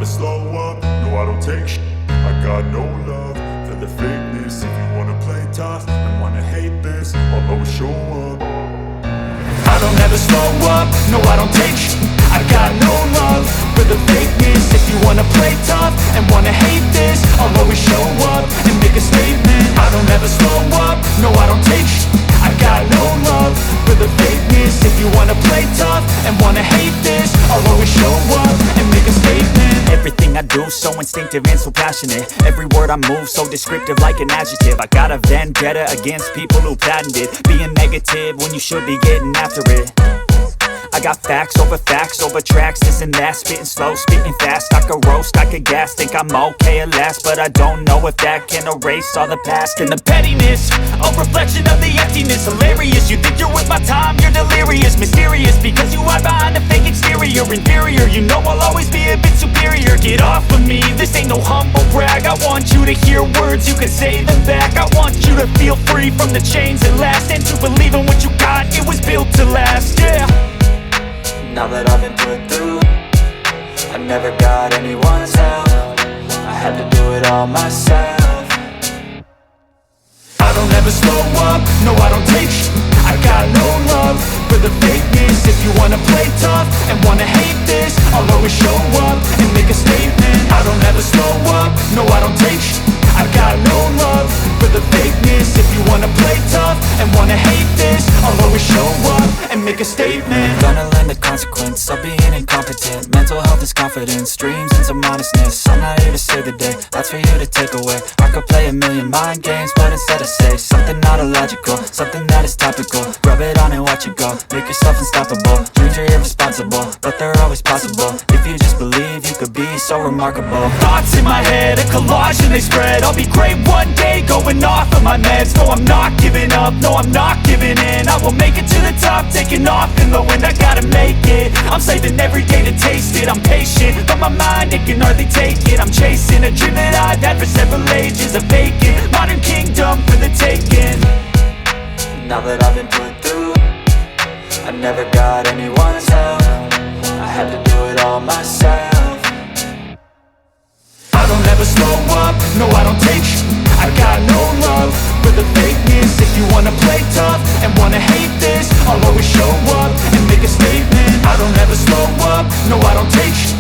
never slow up, no I don't take sh**. I got no love for the fakeness. If you wanna play tough and wanna hate this, I'll always show up. I don't ever slow up, no I don't take sh**. I got no love for the fakeness. If you wanna play tough and wanna hate this, I'll always show up and make a statement. I don't ever slow up, no I don't take sh**. I got no love for the fakeness. If you wanna play tough and wanna hate this, I'll always show up and make a statement. Everything I do so instinctive and so passionate. Every word I move so descriptive like an adjective. I got a vendetta against people who patented being negative when you should be getting after it. I got facts over tracks, this and that. Spitting slow, spitting fast. I could roast, I could gas. Think I'm okay at last, but I don't know if that can erase all the past. And the pettiness, a reflection of the emptiness. Hilarious, you think you're worth my time, you're delirious. Mysterious, because you hide behind a fake exterior. Inferior, you know I'll always be a bit superior. Get off of me, this ain't no humble brag. I want you to hear words, you can say them back. I want you to feel free from the chains that last, and to believe in what you got, it was built to last, yeah. Now that I've been put through, I never got anyone's help. I had to do it all myself. I don't ever slow up, no I don't take sh**. I got no love for the fakeness. If you wanna play tough and wanna hate this, I'll always show up and make a statement. I don't ever slow up, no I don't take sh**. I got no love for the fakeness. If you wanna play tough and wanna hate this, I'll always show up and make a statement. Gonna learn the consequence of being incompetent. Mental health is confidence, dreams and some honestness. I'm not here to save the day, that's for you to take away. I could play a million mind games, but instead I say something not illogical, something that is topical. Rub it on and watch it go, make yourself unstoppable. Dreams are irresponsible, but they're always possible. If you just believe, you could be so remarkable. Thoughts in my head, a collage and they spread. I'll be great one day, going off of my meds. No, I'm not giving up, no, I'm not giving in. I will make it to the top, taking off in the wind. I gotta make it, I'm saving every day to taste it. I'm patient, but my mind, it can hardly take it. I'm chasing a dream that I've had for several ages. A vacant, modern kingdom for the taking. Now that I've been put through, I never got anyone's help. I had to do it all myself. I don't ever slow up, no I don't take sh**. I got no love for the fakeness. If you wanna play tough and wanna hate this, I'll always show up and make a statement. I don't ever slow up, no I don't take sh**.